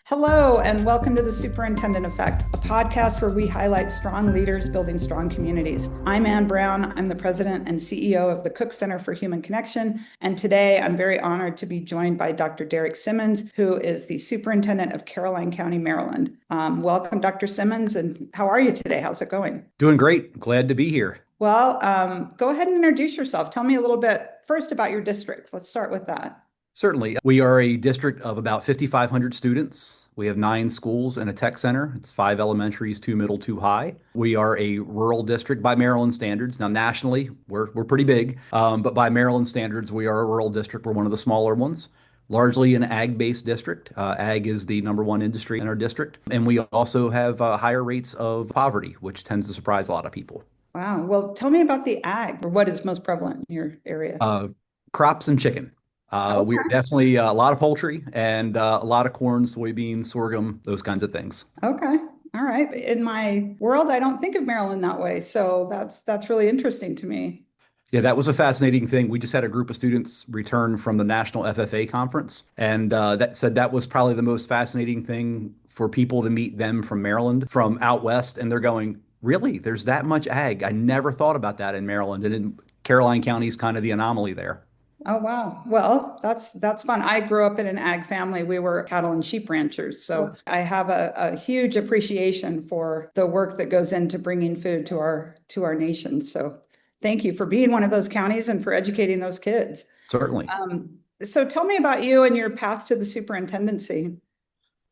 Hello, and welcome to the Superintendent Effect, a podcast where we highlight strong leaders building strong communities. I'm Ann Brown. I'm the president and CEO of the Cook Center for Human Connection. And today I'm very honored to be joined by Dr. Derek Simmons, who is the superintendent of Caroline County, Maryland. Welcome, Dr. Simmons. And how are you today? How's it going? Doing great. Glad to be here. Well, go ahead and introduce yourself. Tell me a little bit first about your district. Let's start with that. Certainly. We are a district of about 5,500 students. We have 9 schools and a tech center. It's 5 elementaries, 2 middle, 2 high. We are a rural district by Maryland standards. Now, nationally, we're pretty big, but by Maryland standards, we are a rural district. We're one of the smaller ones. Largely an ag-based district. Ag is the #1 industry in our district. And we also have higher rates of poverty, which tends to surprise a lot of people. Wow. Well, tell me about the ag, or what is most prevalent in your area. Crops and chicken. We are definitely a lot of poultry and a lot of corn, soybeans, sorghum, those kinds of things. Okay. All right. In my world, I don't think of Maryland that way. So that's really interesting to me. Yeah, that was a fascinating thing. We just had a group of students return from the National FFA conference, and that said that was probably the most fascinating thing for people to meet them from Maryland, from out west, and they're going, really? There's that much ag? I never thought about that in Maryland, and in Caroline County is kind of the anomaly there. Oh, wow. Well, that's fun. I grew up in an ag family. We were cattle and sheep ranchers. So I have a huge appreciation for the work that goes into bringing food to our nation. So thank you for being one of those counties and for educating those kids. Certainly. So tell me about you and your path to the superintendency.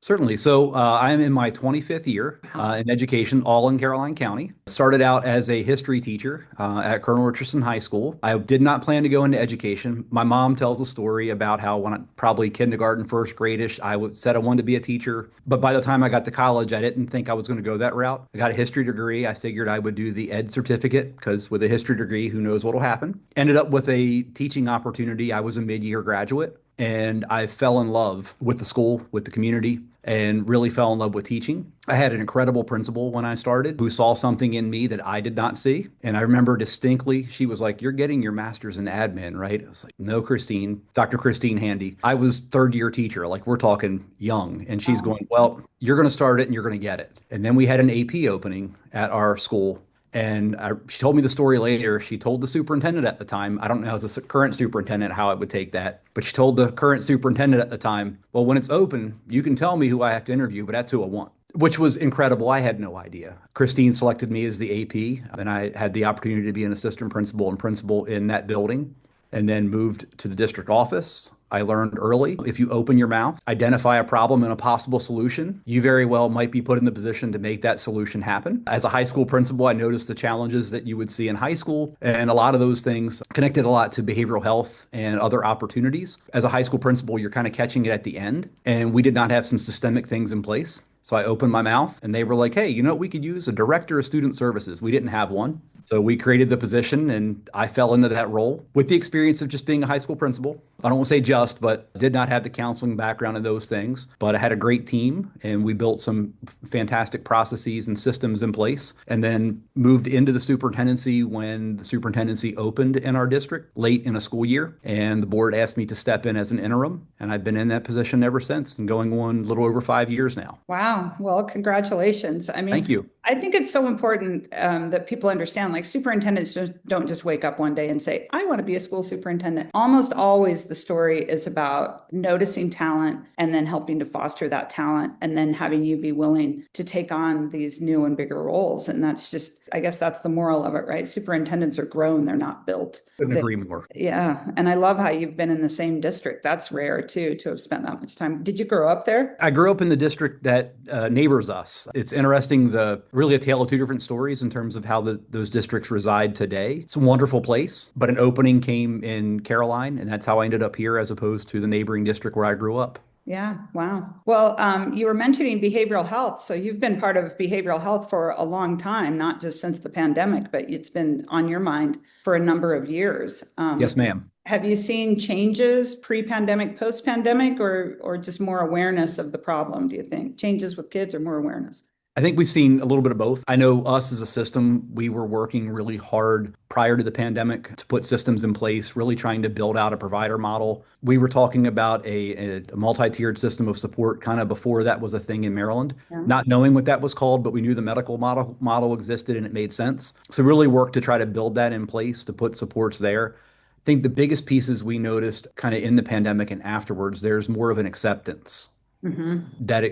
Certainly. So I'm in my 25th year in education, all in Caroline County. Started out as a history teacher at Colonel Richardson High School. I did not plan to go into education. My mom tells a story about how when probably kindergarten, first grade-ish, said I wanted to be a teacher. But by the time I got to college, I didn't think I was going to go that route. I got a history degree. I figured I would do the ed certificate because with a history degree, who knows what will happen. Ended up with a teaching opportunity. I was a mid-year graduate. And I fell in love with the school, with the community, and really fell in love with teaching. I had an incredible principal when I started who saw something in me that I did not see. And I remember distinctly, she was like, "You're getting your master's in admin, right?" I was like, "No, Christine, Dr. Christine Handy." I was third year teacher, like we're talking young. And she's going, "Well, you're going to start it and you're going to get it." And then we had an AP opening at our school. And she told me the story later. She told the superintendent at the time, I don't know as the current superintendent how I would take that, but she told the current superintendent at the time, "Well, when it's open, you can tell me who I have to interview, but that's who I want," which was incredible. I had no idea. Christine selected me as the AP, and I had the opportunity to be an assistant principal and principal in that building, and then moved to the district office. I learned early, if you open your mouth, identify a problem and a possible solution, you very well might be put in the position to make that solution happen. As a high school principal, I noticed the challenges that you would see in high school, and a lot of those things connected a lot to behavioral health and other opportunities. As a high school principal, you're kind of catching it at the end, and we did not have some systemic things in place. So I opened my mouth and they were like, "Hey, you know what we could use? A director of student services." We didn't have one. So we created the position and I fell into that role with the experience of just being a high school principal. I don't want to say just, but did not have the counseling background in those things. But I had a great team and we built some fantastic processes and systems in place, and then moved into the superintendency when the superintendency opened in our district late in a school year. And the board asked me to step in as an interim. And I've been in that position ever since and going on a little over 5 years now. Wow. Well, congratulations. I mean, Thank you. I think it's so important that people understand, like, superintendents don't just wake up one day and say, "I want to be a school superintendent." Almost always the story is about noticing talent and then helping to foster that talent and then having you be willing to take on these new and bigger roles. And that's just, I guess that's the moral of it, right? Superintendents are grown, they're not built. Couldn't agree more. Yeah. And I love how you've been in the same district. That's rare too, to have spent that much time. Did you grow up there? I grew up in the district that neighbors us. It's interesting, really a tale of two different stories in terms of how those districts reside today. It's a wonderful place, but an opening came in Caroline, and that's how I ended up here as opposed to the neighboring district where I grew up. Yeah. Wow. Well, you were mentioning behavioral health. So you've been part of behavioral health for a long time, not just since the pandemic, but it's been on your mind for a number of years. Yes, ma'am. Have you seen changes pre-pandemic, post-pandemic, or just more awareness of the problem, do you think? Changes with kids or more awareness? I think we've seen a little bit of both. I know us as a system, we were working really hard prior to the pandemic to put systems in place, really trying to build out a provider model. We were talking about a multi-tiered system of support kind of before that was a thing in Maryland, Yeah. not knowing what that was called, but we knew the medical model existed and it made sense. So really worked to try to build that in place to put supports there. I think the biggest pieces we noticed kind of in the pandemic and afterwards, there's more of an acceptance Hmm. that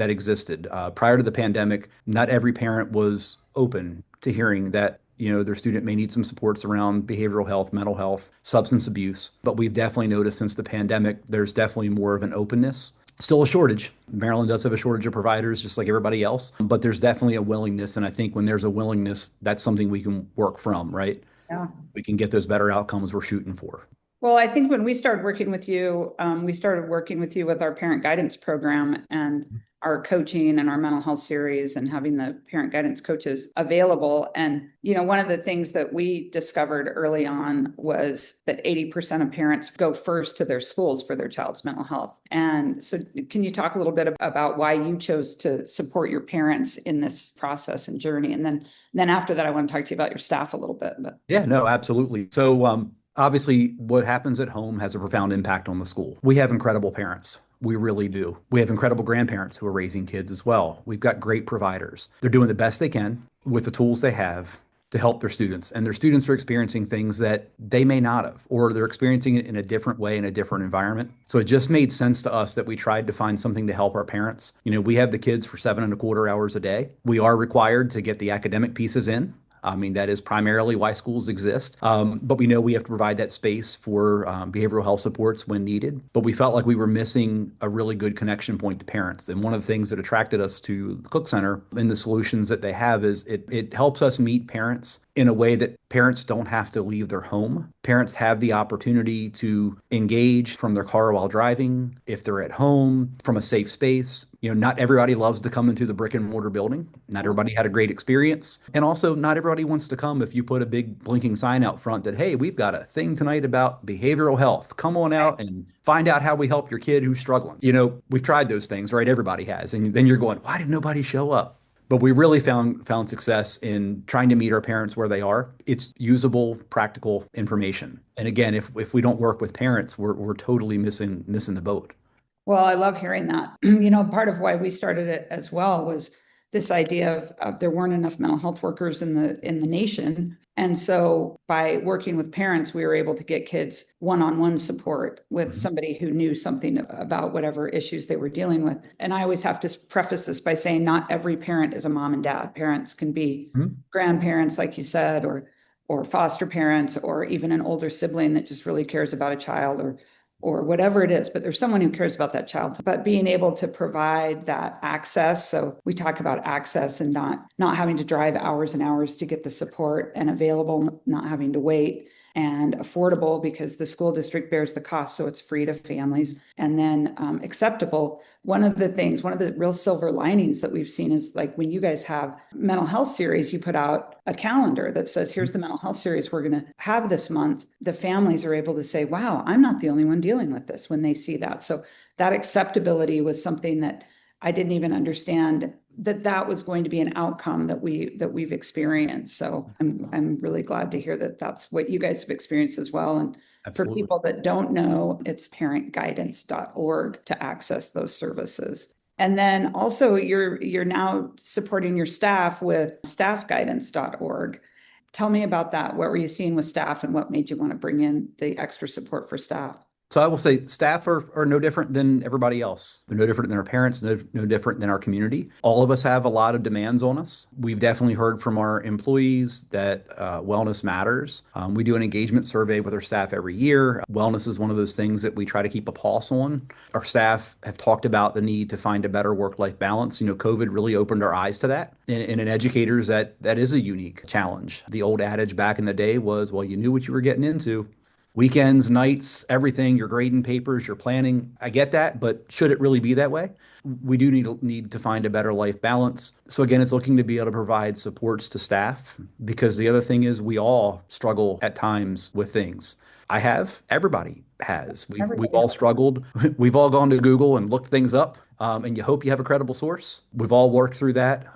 existed. Prior to the pandemic, not every parent was open to hearing that, their student may need some supports around behavioral health, mental health, substance abuse. But we've definitely noticed since the pandemic, there's definitely more of an openness. Still a shortage. Maryland does have a shortage of providers, just like everybody else, but there's definitely a willingness. And I think when there's a willingness, that's something we can work from, right? Yeah. We can get those better outcomes we're shooting for. Well, I think when we started working with you, we started working with you with our parent guidance program and our coaching and our mental health series and having the parent guidance coaches available. And, one of the things that we discovered early on was that 80% of parents go first to their schools for their child's mental health. And so can you talk a little bit about why you chose to support your parents in this process and journey? And then after that, I want to talk to you about your staff a little bit, but Yeah, no, absolutely. So, obviously, what happens at home has a profound impact on the school. We have incredible parents. We really do. We have incredible grandparents who are raising kids as well. We've got great providers. They're doing the best they can with the tools they have to help their students. And their students are experiencing things that they may not have, or they're experiencing it in a different way in a different environment. So it just made sense to us that we tried to find something to help our parents. We have the kids for 7.25 hours a day. We are required to get the academic pieces in. I mean, that is primarily why schools exist. But we know we have to provide that space for behavioral health supports when needed. But we felt like we were missing a really good connection point to parents. And one of the things that attracted us to the Cook Center and the solutions that they have is it helps us meet parents in a way that parents don't have to leave their home. Parents have the opportunity to engage from their car while driving, if they're at home, from a safe space. Not everybody loves to come into the brick and mortar building. Not everybody had a great experience. And also, not everybody wants to come if you put a big blinking sign out front that, hey, we've got a thing tonight about behavioral health. Come on out and find out how we help your kid who's struggling. We've tried those things, right? Everybody has. And then you're going, why did nobody show up? But we really found success in trying to meet our parents where they are. It's usable, practical information. And again, if we don't work with parents, we're totally missing the boat. well, I love hearing that. Part of why we started it as well was this idea of there weren't enough mental health workers in the nation. And so by working with parents, we were able to get kids one-on-one support with Mhm. somebody who knew something about whatever issues they were dealing with. And I always have to preface this by saying not every parent is a mom and dad. Parents can be Mhm. grandparents, like you said, or foster parents, or even an older sibling that just really cares about a child or whatever it is, but there's someone who cares about that child. But being able to provide that access, so we talk about access and not having to drive hours and hours to get the support, and available, not having to wait, and affordable because the school district bears the cost, so it's free to families, and then acceptable. One of the real silver linings that we've seen is like when you guys have mental health series, you put out a calendar that says, here's the mental health series we're going to have this month. The families are able to say, wow, I'm not the only one dealing with this when they see that. So that acceptability was something that I didn't even understand that was going to be an outcome that we've experienced. So I'm really glad to hear that that's what you guys have experienced as well. And for Absolutely. people that don't know, it's parentguidance.org to access those services. And then also you're now supporting your staff with staffguidance.org. Tell me about that. What were you seeing with staff and what made you want to bring in the extra support for staff? So I will say staff are no different than everybody else. They're no different than our parents, no different than our community. All of us have a lot of demands on us. We've definitely heard from our employees that wellness matters. We do an engagement survey with our staff every year. Wellness is one of those things that we try to keep a pulse on. Our staff have talked about the need to find a better work-life balance. COVID really opened our eyes to that. And in educators, that is a unique challenge. The old adage back in the day was, well, you knew what you were getting into. Weekends, nights, everything, you're grading papers, you're planning. I get that, but should it really be that way? We do need to find a better life balance. So again, it's looking to be able to provide supports to staff because the other thing is we all struggle at times with things. Everybody has. We've Everybody. all struggled. We've all gone to Google and looked things up and you hope you have a credible source. We've all worked through that.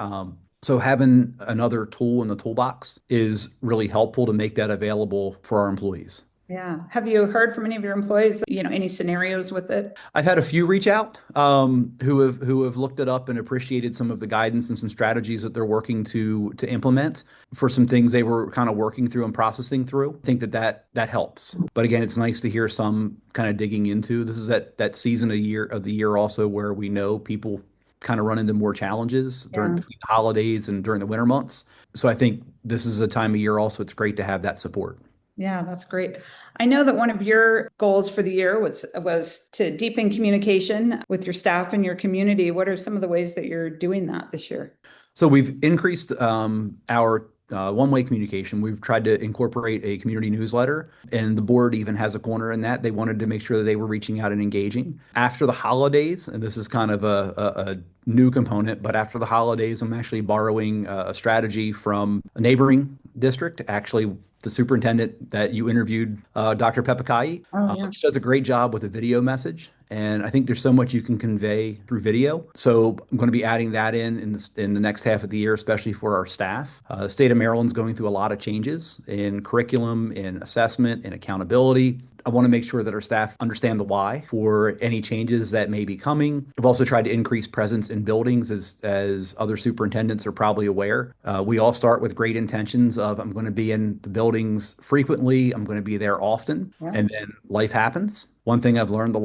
So having another tool in the toolbox is really helpful to make that available for our employees. Yeah. Have you heard from any of your employees, any scenarios with it? I've had a few reach out who have looked it up and appreciated some of the guidance and some strategies that they're working to implement for some things they were kind of working through and processing through. I think that helps. But again, it's nice to hear some kind of digging into. This is that season of the year also where we know people kind of run into more challenges during Yeah. between the holidays and during the winter months. So I think this is a time of year also it's great to have that support. Yeah, that's great. I know that one of your goals for the year was to deepen communication with your staff and your community. What are some of the ways that you're doing that this year? So we've increased our one-way communication. We've tried to incorporate a community newsletter, and the board even has a corner in that. They wanted to make sure that they were reaching out and engaging. After the holidays, and this is kind of a new component, but after the holidays, I'm actually borrowing a strategy from a neighboring district, actually the superintendent that you interviewed, Dr. Pepikai. Oh, yeah. She does a great job with a video message. And I think there's so much you can convey through video. So I'm going to be adding that in the next half of the year, especially for our staff. The state of Maryland's going through a lot of changes in curriculum, in assessment, in accountability. I want to make sure that our staff understand the why for any changes that may be coming. I've also tried to increase presence in buildings as other superintendents are probably aware. We all start with great intentions of I'm going to be in the buildings frequently, I'm going to be there often, Yeah. and then life happens. One thing I've learned, the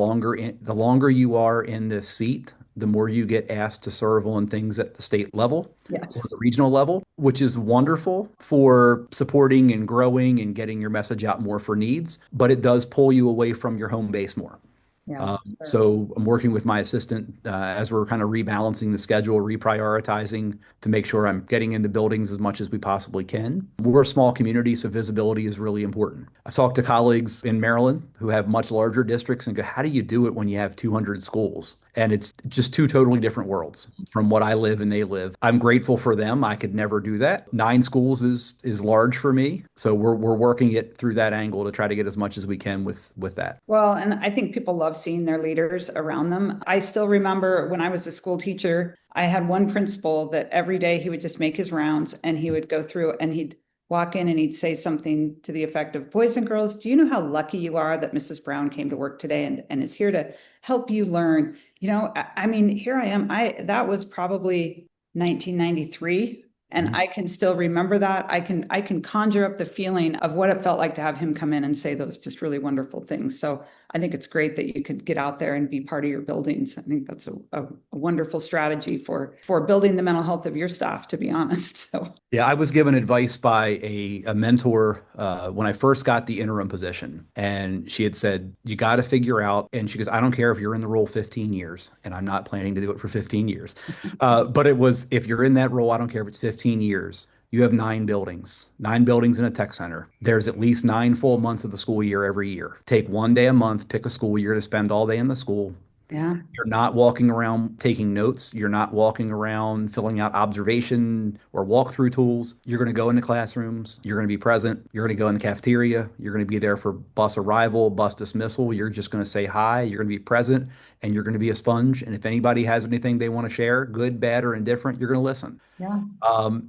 longer you are in this seat, the more you get asked to serve on things at the state level or Yes. the regional level, which is wonderful for supporting and growing and getting your message out more for needs, but it does pull you away from your home base more. Yeah. Sure. So I'm working with my assistant as we're kind of rebalancing the schedule, reprioritizing to make sure I'm getting into buildings as much as we possibly can. We're a small community, so visibility is really important. I've talked to colleagues in Maryland who have much larger districts and go, how do you do it when you have 200 schools? And it's just two totally different worlds from what I live and they live. I'm grateful for them. I could never do that. 9 schools is large for me. So we're working it through that angle to try to get as much as we can with that. Well, and I think people love seeing their leaders around them. I still remember when I was a school teacher, I had one principal that every day he would just make his rounds and he would go through and he'd walk in and he'd say something to the effect of, boys and girls, do you know how lucky you are that Mrs. Brown came to work today and is here to help you learn? I mean, here I am. That was probably 1993. And I can still remember that. I can conjure up the feeling of what it felt like to have him come in and say those just really wonderful things. So I think it's great that you could get out there and be part of your buildings. I think that's a wonderful strategy for building the mental health of your staff, to be honest. So Yeah, I was given advice by a mentor when I first got the interim position. And she had said, you got to figure out, and she goes, I don't care if you're in the role 15 years, and I'm not planning to do it for 15 years. But it was, if you're in that role, I don't care if it's 15 years. You have 9 buildings in a tech center. There's at least 9 full months of the school year every year. Take one day a month, pick a school year to spend all day in the school. yeah, You're not walking around taking notes. You're not walking around filling out observation or walkthrough tools. You're going to go into classrooms. You're going to be present. You're going to go in the cafeteria. You're going to be there for bus arrival, bus dismissal. You're just going to say hi. You're going to be present and you're going to be a sponge. And if anybody has anything they want to share, good, bad, or indifferent, you're going to listen. yeah.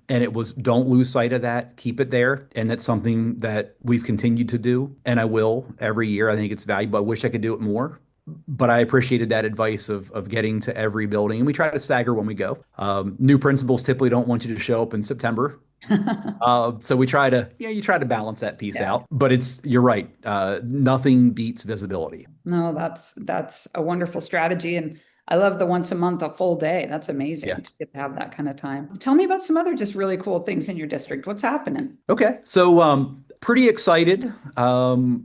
And it was don't lose sight of that, keep it there. And that's something that we've continued to do. And I will every year. I think it's valuable. I wish I could do it more. But I appreciated that advice of getting to every building. And we try to stagger when we go. New principals typically don't want you to show up in September. So we try to, you try to balance that piece Yeah. out. But you're right. Nothing beats visibility. No, that's a wonderful strategy. And I love the once a month, a full day. That's amazing Yeah. to get to have that kind of time. Tell me about some other just really cool things in your district. What's happening? Okay. So, pretty excited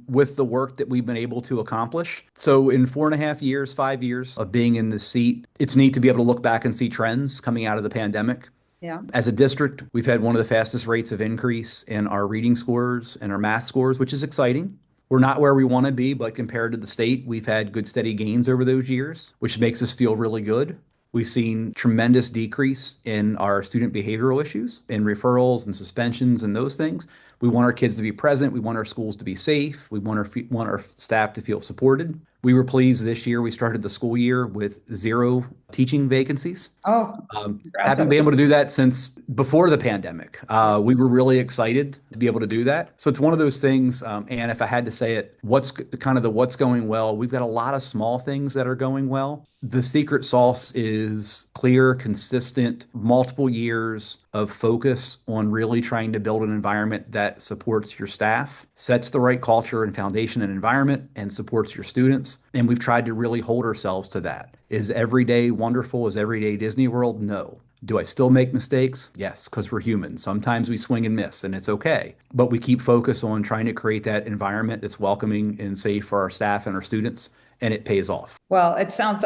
with the work that we've been able to accomplish. So, in 4.5 years, 5 years of being in this seat, it's neat to be able to look back and see trends coming out of the pandemic. Yeah. As a district, we've had one of the fastest rates of increase in our reading scores and our math scores, which is exciting. We're not where we want to be, but compared to the state, we've had good steady gains over those years, which makes us feel really good. We've seen tremendous decrease in our student behavioral issues, in referrals and suspensions and those things, We want our kids to be present. We want our schools to be safe. We want our staff to feel supported. We were pleased this year. We started the school year with 0 teaching vacancies. Oh, congrats. Haven't been able to do that since before the pandemic. We were really excited to be able to do that. So it's one of those things, and if I had to say it, what's going well, we've got a lot of small things that are going well. The secret sauce is clear, consistent, multiple years of focus on really trying to build an environment that supports your staff, sets the right culture and foundation and environment, and supports your students. And we've tried to really hold ourselves to that. Is every day wonderful? Is every day Disney World? No. Do I still make mistakes? Yes, because we're human. Sometimes we swing and miss, and it's okay. But we keep focus on trying to create that environment that's welcoming and safe for our staff and our students, and it pays off. Well, it sounds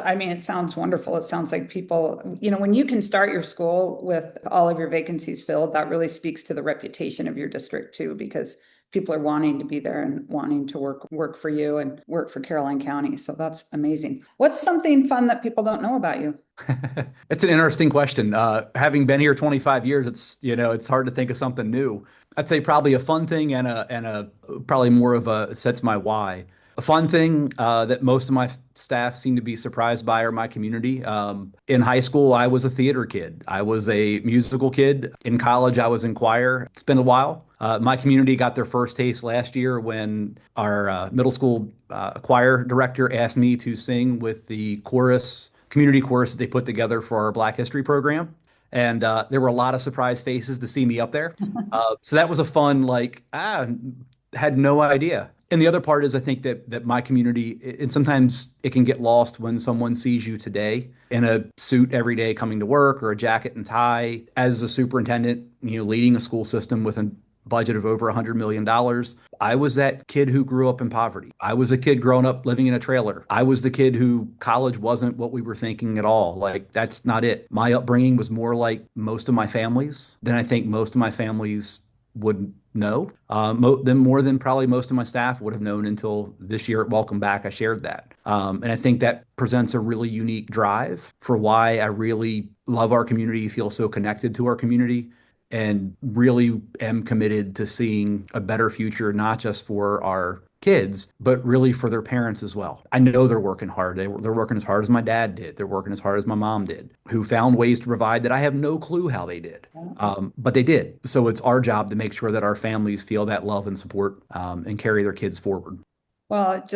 wonderful. It sounds like people, when you can start your school with all of your vacancies filled, that really speaks to the reputation of your district too, because people are wanting to be there and wanting to work for you and work for Caroline County. So that's amazing. What's something fun that people don't know about you? It's an interesting question. Having been here 25 years, it's hard to think of something new. I'd say probably a fun thing and a probably more of a sets my why. A fun thing that most of my staff seem to be surprised by are my community. In high school, I was a theater kid. I was a musical kid. In college, I was in choir. It's been a while. My community got their first taste last year when our middle school choir director asked me to sing with the community chorus that they put together for our Black History program. And there were a lot of surprised faces to see me up there. So that was a fun, had no idea. And the other part is I think that my community, and sometimes it can get lost when someone sees you today in a suit every day coming to work or a jacket and tie. As a superintendent, leading a school system with a budget of over $100 million. I was that kid who grew up in poverty. I was a kid growing up living in a trailer. I was the kid who college wasn't what we were thinking at all. That's not it. My upbringing was more like most of my families than I think most of my families would know, more than probably most of my staff would have known until this year at Welcome Back. I shared that. And I think that presents a really unique drive for why I really love our community, feel so connected to our community, and really am committed to seeing a better future, not just for our kids, but really for their parents as well. I know they're working hard. They're working as hard as my dad did. They're working as hard as my mom did, who found ways to provide that I have no clue how they did. But they did. So it's our job to make sure that our families feel that love and support and carry their kids forward. Well,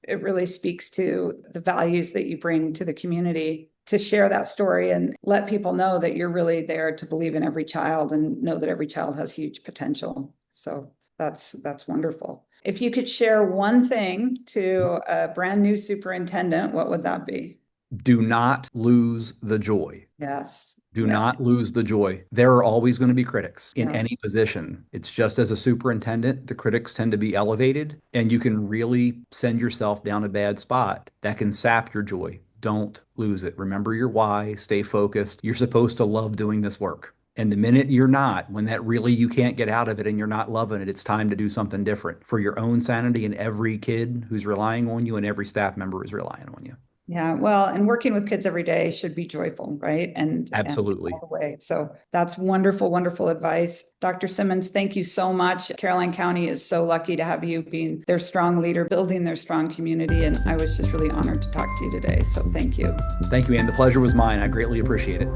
it really speaks to the values that you bring to the community to share that story and let people know that you're really there to believe in every child and know that every child has huge potential. So that's wonderful. If you could share one thing to a brand new superintendent, what would that be? Do not lose the joy. Yes. Do not lose the joy. There are always going to be critics in Yeah. any position. It's just as a superintendent, the critics tend to be elevated, and you can really send yourself down a bad spot that can sap your joy. Don't lose it. Remember your why, stay focused. You're supposed to love doing this work. And the minute you're not, when that really you can't get out of it and you're not loving it, it's time to do something different for your own sanity and every kid who's relying on you and every staff member who's relying on you. Yeah, well, and working with kids every day should be joyful, right? And Absolutely. all the way. So that's wonderful, wonderful advice. Dr. Simmons, thank you so much. Caroline County is so lucky to have you being their strong leader, building their strong community. And I was just really honored to talk to you today. So thank you. Thank you, Ann. The pleasure was mine. I greatly appreciate it.